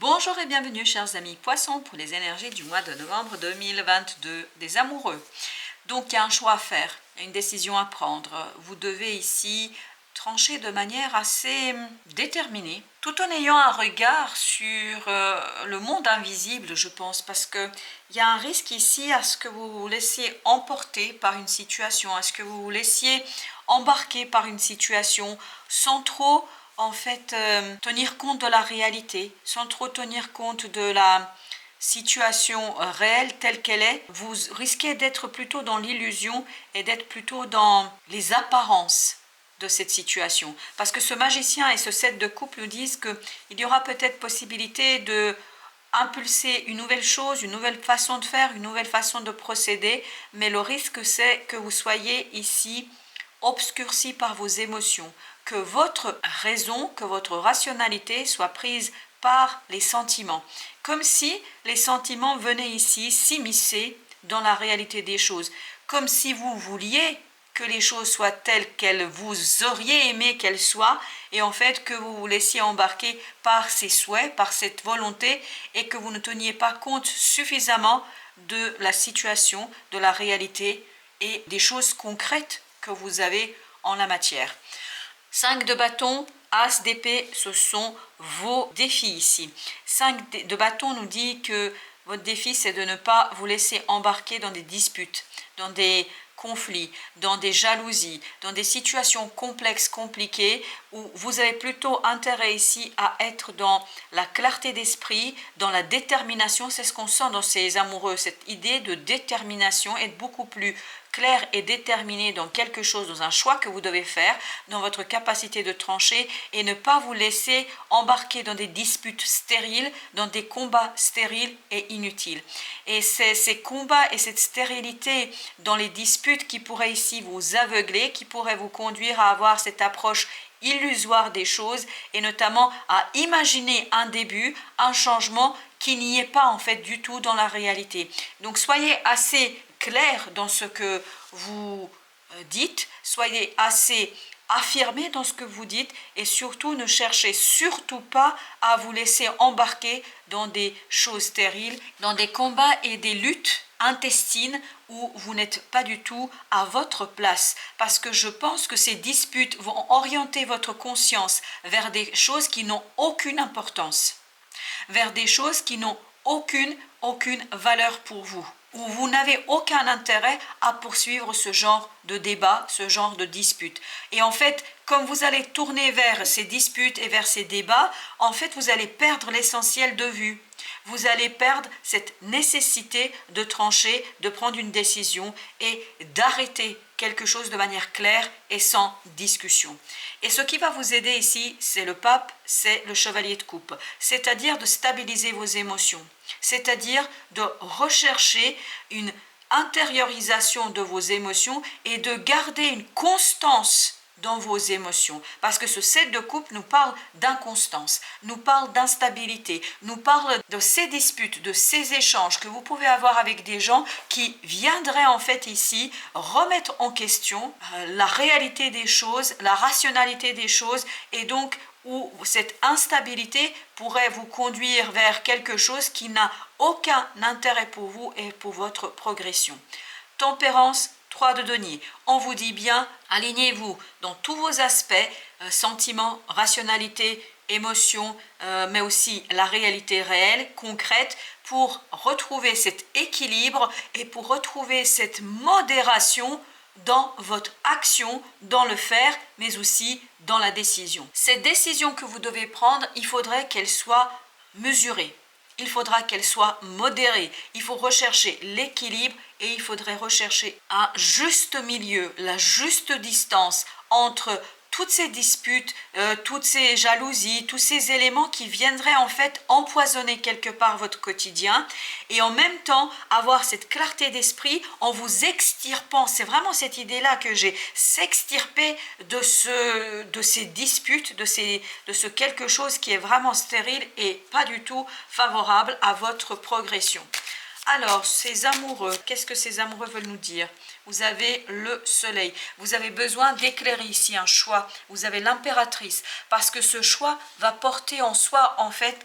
Bonjour et bienvenue chers amis poissons pour les énergies du mois de novembre 2022 des amoureux. Donc il y a un choix à faire, il y a une décision à prendre. Vous devez ici trancher de manière assez déterminée, tout en ayant un regard sur le monde invisible, je pense, parce qu'il y a un risque ici à ce que vous vous laissiez emporter par une situation, à ce que vous vous laissiez embarquer par une situation sans trop tenir compte de la réalité, sans trop tenir compte de la situation réelle telle qu'elle est. Vous risquez d'être plutôt dans l'illusion et d'être plutôt dans les apparences de cette situation. Parce que ce magicien et ce 7 de coupe nous disent qu'il y aura peut-être possibilité de impulser une nouvelle chose, une nouvelle façon de faire, une nouvelle façon de procéder, mais le risque c'est que vous soyez ici obscurci par vos émotions, que votre raison, que votre rationalité soit prise par les sentiments, comme si les sentiments venaient ici s'immiscer dans la réalité des choses, comme si vous vouliez que les choses soient telles qu'elles vous auriez aimé qu'elles soient, et en fait que vous vous laissiez embarquer par ces souhaits, par cette volonté, et que vous ne teniez pas compte suffisamment de la situation, de la réalité et des choses concrètes que vous avez en la matière. 5 de bâton, As d'épée, ce sont vos défis ici. 5 de bâton nous dit que votre défi, c'est de ne pas vous laisser embarquer dans des disputes, dans des conflits, dans des jalousies, dans des situations complexes, compliquées, où vous avez plutôt intérêt ici à être dans la clarté d'esprit, dans la détermination. C'est ce qu'on sent dans ces amoureux, cette idée de détermination, être beaucoup plus clair et déterminé dans quelque chose, dans un choix que vous devez faire, dans votre capacité de trancher, et ne pas vous laisser embarquer dans des disputes stériles, dans des combats stériles et inutiles. Et c'est ces combats et cette stérilité dans les disputes qui pourraient ici vous aveugler, qui pourraient vous conduire à avoir cette approche illusoire des choses, et notamment à imaginer un début, un changement qui n'y est pas en fait du tout dans la réalité. Donc soyez assez clair dans ce que vous dites, soyez assez affirmé dans ce que vous dites, et surtout ne cherchez surtout pas à vous laisser embarquer dans des choses stériles, dans des combats et des luttes intestines où vous n'êtes pas du tout à votre place, parce que je pense que ces disputes vont orienter votre conscience vers des choses qui n'ont aucune importance, vers des choses qui n'ont aucune valeur pour vous, où vous n'avez aucun intérêt à poursuivre ce genre de débat, ce genre de dispute. Et en fait, comme vous allez tourner vers ces disputes et vers ces débats, en fait, vous allez perdre l'essentiel de vue. Vous allez perdre cette nécessité de trancher, de prendre une décision et d'arrêter quelque chose de manière claire et sans discussion. Et ce qui va vous aider ici, c'est le pape, c'est le chevalier de coupe, c'est-à-dire de stabiliser vos émotions, c'est-à-dire de rechercher une intériorisation de vos émotions et de garder une constance dans vos émotions, parce que ce 7 de coupe nous parle d'inconstance, nous parle d'instabilité, nous parle de ces disputes, de ces échanges que vous pouvez avoir avec des gens qui viendraient en fait ici remettre en question la réalité des choses, la rationalité des choses, et donc où cette instabilité pourrait vous conduire vers quelque chose qui n'a aucun intérêt pour vous et pour votre progression. Tempérance, 3 de denier. On vous dit bien, alignez-vous dans tous vos aspects, sentiments, rationalité, émotions, mais aussi la réalité réelle, concrète, pour retrouver cet équilibre et pour retrouver cette modération dans votre action, dans le faire, mais aussi dans la décision. Cette décision que vous devez prendre, il faudrait qu'elle soit mesurée. Il faudra qu'elle soit modérée. Il faut rechercher l'équilibre et il faudrait rechercher un juste milieu, la juste distance entre toutes ces disputes, toutes ces jalousies, tous ces éléments qui viendraient en fait empoisonner quelque part votre quotidien, et en même temps avoir cette clarté d'esprit en vous extirpant. C'est vraiment cette idée-là que j'ai, s'extirper de ces disputes, de ce quelque chose qui est vraiment stérile et pas du tout favorable à votre progression. Alors, ces amoureux, qu'est-ce que ces amoureux veulent nous dire? Vous avez le soleil, vous avez besoin d'éclairer ici un choix, vous avez l'impératrice, parce que ce choix va porter en soi, en fait,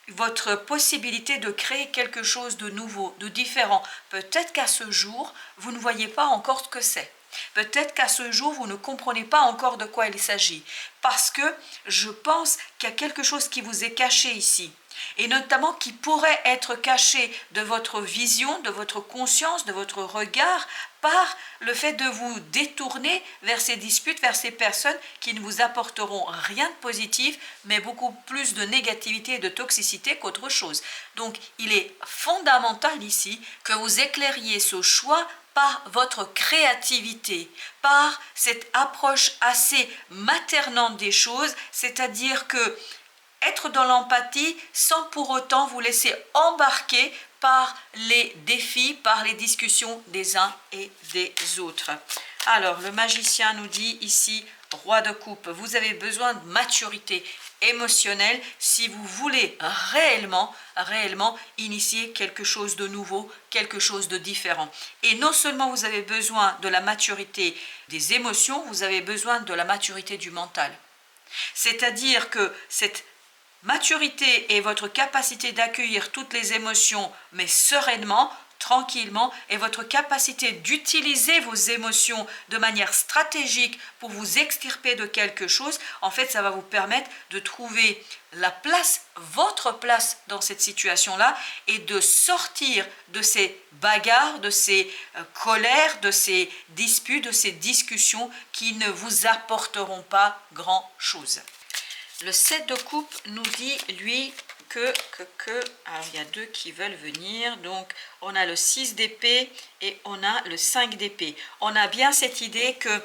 votre possibilité de créer quelque chose de nouveau, de différent. Peut-être qu'à ce jour, vous ne voyez pas encore ce que c'est. Peut-être qu'à ce jour, vous ne comprenez pas encore de quoi il s'agit. Parce que je pense qu'il y a quelque chose qui vous est caché ici. Et notamment qui pourrait être caché de votre vision, de votre conscience, de votre regard, par le fait de vous détourner vers ces disputes, vers ces personnes qui ne vous apporteront rien de positif, mais beaucoup plus de négativité et de toxicité qu'autre chose. Donc, il est fondamental ici que vous éclairiez ce choix par votre créativité, par cette approche assez maternante des choses, c'est-à-dire que être dans l'empathie sans pour autant vous laisser embarquer par les défis, par les discussions des uns et des autres. Alors, le magicien nous dit ici, roi de coupe, vous avez besoin de maturité émotionnelle si vous voulez réellement initier quelque chose de nouveau, quelque chose de différent. Et non seulement vous avez besoin de la maturité des émotions, vous avez besoin de la maturité du mental. C'est-à-dire que cette maturité est votre capacité d'accueillir toutes les émotions, mais sereinement, tranquillement, et votre capacité d'utiliser vos émotions de manière stratégique pour vous extirper de quelque chose. En fait, ça va vous permettre de trouver la place, votre place dans cette situation-là, et de sortir de ces bagarres, de ces colères, de ces disputes, de ces discussions qui ne vous apporteront pas grand-chose. Le 7 de coupe nous dit, lui, alors il y a deux qui veulent venir, donc on a le 6 d'épée et on a le 5 d'épée. On a bien cette idée que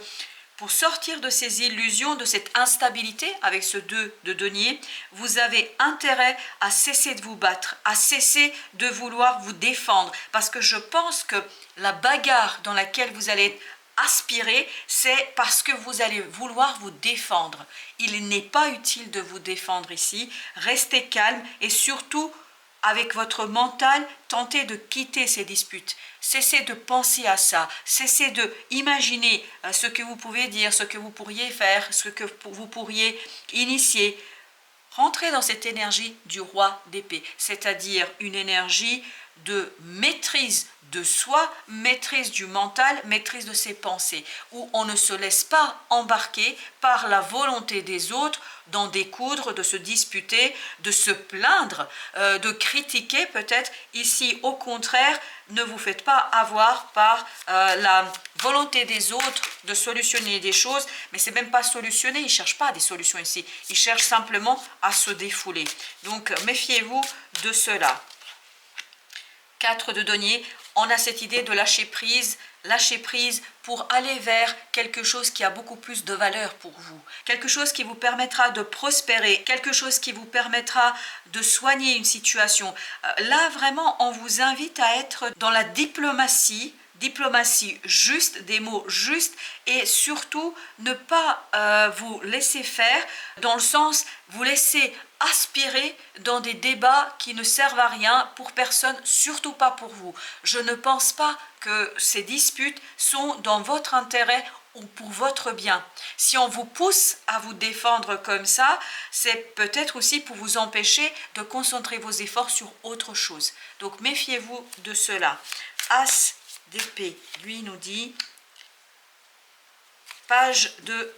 pour sortir de ces illusions, de cette instabilité avec ce 2 de denier, vous avez intérêt à cesser de vous battre, à cesser de vouloir vous défendre, parce que je pense que la bagarre dans laquelle vous allez être aspirer, c'est parce que vous allez vouloir vous défendre. Il n'est pas utile de vous défendre ici. Restez calme et surtout, avec votre mental, tentez de quitter ces disputes. Cessez de penser à ça. Cessez de imaginer ce que vous pouvez dire, ce que vous pourriez faire, ce que vous pourriez initier. Rentrez dans cette énergie du roi d'épée, c'est-à-dire une énergie de maîtrise de soi, maîtrise du mental, maîtrise de ses pensées, où on ne se laisse pas embarquer par la volonté des autres d'en découdre, de se disputer, de se plaindre, de critiquer peut-être. Ici, au contraire, ne vous faites pas avoir par la volonté des autres de solutionner des choses, mais c'est même pas solutionner, ils ne cherchent pas des solutions ici, ils cherchent simplement à se défouler. Donc, méfiez-vous de cela. 4 de denier, on a cette idée de lâcher prise pour aller vers quelque chose qui a beaucoup plus de valeur pour vous, quelque chose qui vous permettra de prospérer, quelque chose qui vous permettra de soigner une situation. Là, vraiment, on vous invite à être dans la diplomatie juste, des mots justes, et surtout ne pas vous laisser faire, dans le sens vous laisser aspirer dans des débats qui ne servent à rien pour personne, surtout pas pour vous. Je ne pense pas que ces disputes sont dans votre intérêt ou pour votre bien. Si on vous pousse à vous défendre comme ça, c'est peut-être aussi pour vous empêcher de concentrer vos efforts sur autre chose. Donc méfiez-vous de cela. As d'épée, lui nous dit, page de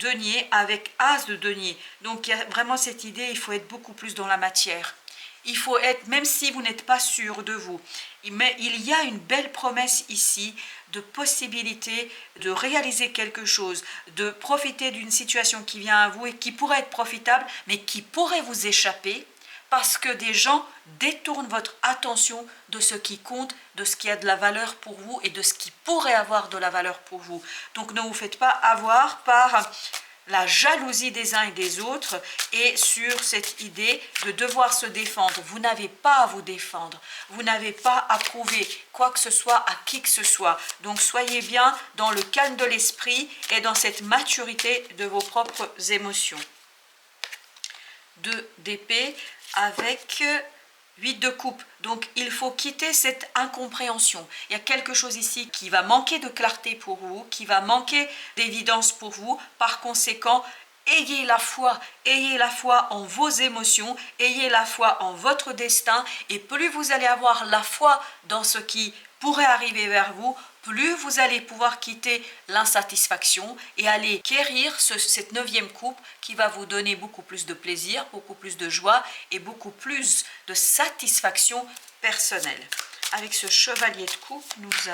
denier avec as de denier. Donc il y a vraiment cette idée, il faut être beaucoup plus dans la matière. Il faut être, même si vous n'êtes pas sûr de vous, mais il y a une belle promesse ici de possibilité de réaliser quelque chose, de profiter d'une situation qui vient à vous et qui pourrait être profitable, mais qui pourrait vous échapper parce que des gens détournent votre attention de ce qui compte, de ce qui a de la valeur pour vous et de ce qui pourrait avoir de la valeur pour vous. Donc ne vous faites pas avoir par la jalousie des uns et des autres et sur cette idée de devoir se défendre. Vous n'avez pas à vous défendre, vous n'avez pas à prouver quoi que ce soit à qui que ce soit. Donc soyez bien dans le calme de l'esprit et dans cette maturité de vos propres émotions. 2 d'épée avec 8 de coupe. Donc il faut quitter cette incompréhension. Il y a quelque chose ici qui va manquer de clarté pour vous, qui va manquer d'évidence pour vous. Par conséquent, ayez la foi en vos émotions, ayez la foi en votre destin, et plus vous allez avoir la foi dans ce qui pourrait arriver vers vous, plus vous allez pouvoir quitter l'insatisfaction et aller quérir cette 9e coupe qui va vous donner beaucoup plus de plaisir, beaucoup plus de joie et beaucoup plus de satisfaction personnelle. Avec ce chevalier de coupe, nous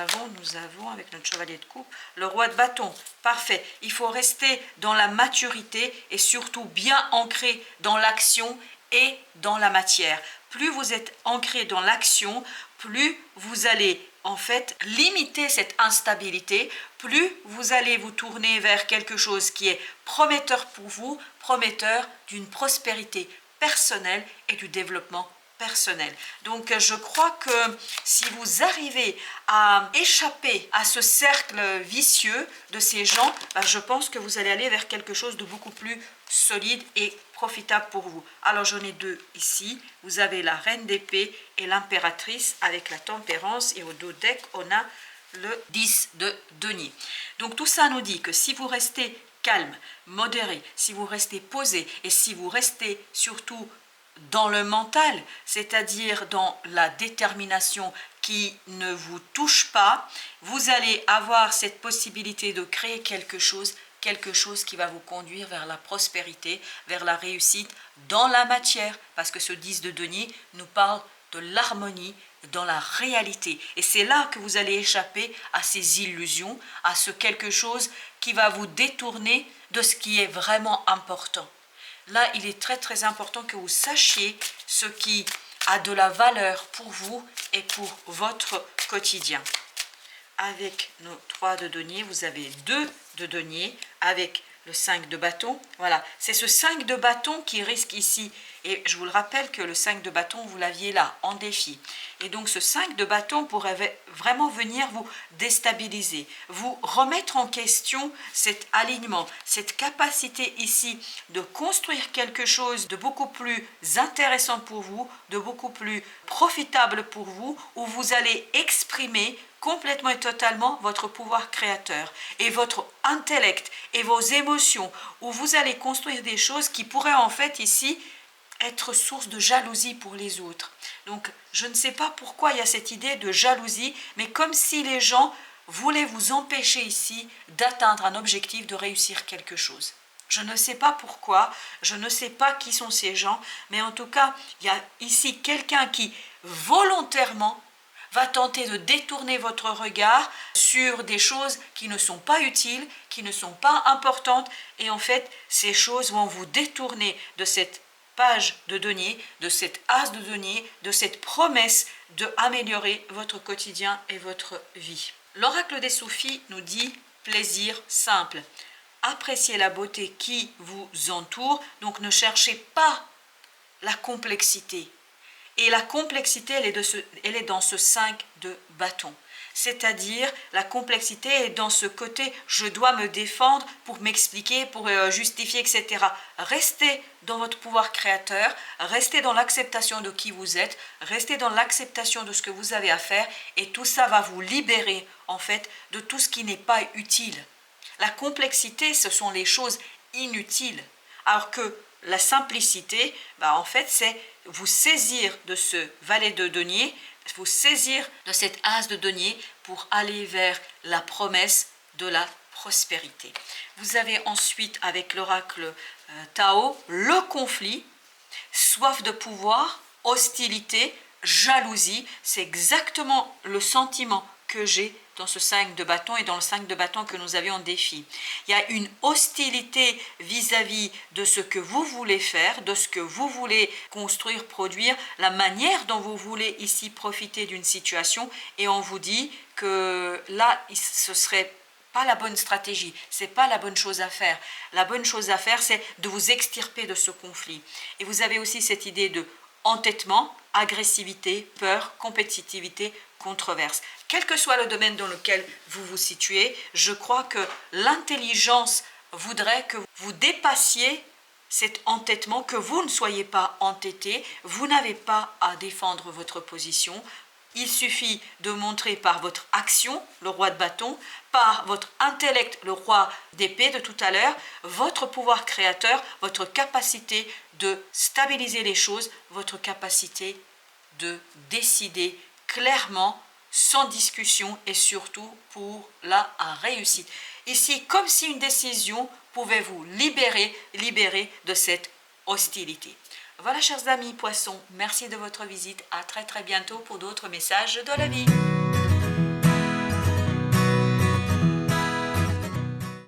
avons avec notre chevalier de coupe le roi de bâton. Parfait. Il faut rester dans la maturité et surtout bien ancré dans l'action et dans la matière. Plus vous êtes ancré dans l'action, plus vous allez en fait limiter cette instabilité, plus vous allez vous tourner vers quelque chose qui est prometteur pour vous, prometteur d'une prospérité personnelle et du développement personnel. Donc je crois que si vous arrivez à échapper à ce cercle vicieux de ces gens, je pense que vous allez aller vers quelque chose de beaucoup plus solide et profitable pour vous. Alors j'en ai 2 ici. Vous avez la reine d'épée et l'impératrice avec la tempérance, et au dos deck on a le 10 de denier. Donc tout ça nous dit que si vous restez calme, modéré, si vous restez posé et si vous restez surtout dans le mental, c'est-à-dire dans la détermination qui ne vous touche pas, vous allez avoir cette possibilité de créer quelque chose qui va vous conduire vers la prospérité, vers la réussite dans la matière, parce que ce 10 de denier nous parle de l'harmonie dans la réalité. Et c'est là que vous allez échapper à ces illusions, à ce quelque chose qui va vous détourner de ce qui est vraiment important. Là, il est très très important que vous sachiez ce qui a de la valeur pour vous et pour votre quotidien. Avec nos 3 de denier, vous avez 2 de denier avec le 5 de bâton. Voilà, c'est ce 5 de bâton qui risque ici. Et je vous le rappelle que le 5 de bâton, vous l'aviez là, en défi. Et donc ce 5 de bâton pourrait vraiment venir vous déstabiliser, vous remettre en question cet alignement, cette capacité ici de construire quelque chose de beaucoup plus intéressant pour vous, de beaucoup plus profitable pour vous, où vous allez exprimer complètement et totalement votre pouvoir créateur et votre intellect et vos émotions, où vous allez construire des choses qui pourraient en fait ici être source de jalousie pour les autres. Donc je ne sais pas pourquoi il y a cette idée de jalousie, mais comme si les gens voulaient vous empêcher ici d'atteindre un objectif, de réussir quelque chose. Je ne sais pas pourquoi, je ne sais pas qui sont ces gens, mais en tout cas, il y a ici quelqu'un qui volontairement va tenter de détourner votre regard sur des choses qui ne sont pas utiles, qui ne sont pas importantes, et en fait, ces choses vont vous détourner de cette page de denier, de cette as de denier, de cette promesse d'améliorer votre quotidien et votre vie. L'oracle des Soufis nous dit plaisir simple. Appréciez la beauté qui vous entoure, donc ne cherchez pas la complexité. Et la complexité, elle est dans ce 5 de bâton. C'est-à-dire, la complexité est dans ce côté « je dois me défendre pour m'expliquer, pour justifier, etc. » Restez dans votre pouvoir créateur, restez dans l'acceptation de qui vous êtes, restez dans l'acceptation de ce que vous avez à faire, et tout ça va vous libérer, en fait, de tout ce qui n'est pas utile. La complexité, ce sont les choses inutiles, alors que la simplicité, en fait, c'est vous saisir de ce valet de denier, vous saisir de cette as de denier pour aller vers la promesse de la prospérité. Vous avez ensuite, avec l'oracle Tao, le conflit, soif de pouvoir, hostilité, jalousie. C'est exactement le sentiment que j'ai dans ce 5 de bâton et dans le 5 de bâton que nous avions en défi. Il y a une hostilité vis-à-vis de ce que vous voulez faire, de ce que vous voulez construire, produire, la manière dont vous voulez ici profiter d'une situation, et on vous dit que là, ce serait pas la bonne stratégie, c'est pas la bonne chose à faire. La bonne chose à faire, c'est de vous extirper de ce conflit. Et vous avez aussi cette idée de entêtement, agressivité, peur, compétitivité, controverse. Quel que soit le domaine dans lequel vous vous situez, je crois que l'intelligence voudrait que vous dépassiez cet entêtement, que vous ne soyez pas entêté, vous n'avez pas à défendre votre position, Il suffit de montrer par votre action, le roi de bâton, par votre intellect, le roi d'épée de tout à l'heure, votre pouvoir créateur, votre capacité de stabiliser les choses, votre capacité de décider clairement, sans discussion et surtout pour la réussite. Ici, comme si une décision pouvait vous libérer de cette hostilité. Voilà, chers amis poissons, merci de votre visite. À très bientôt pour d'autres messages de la vie.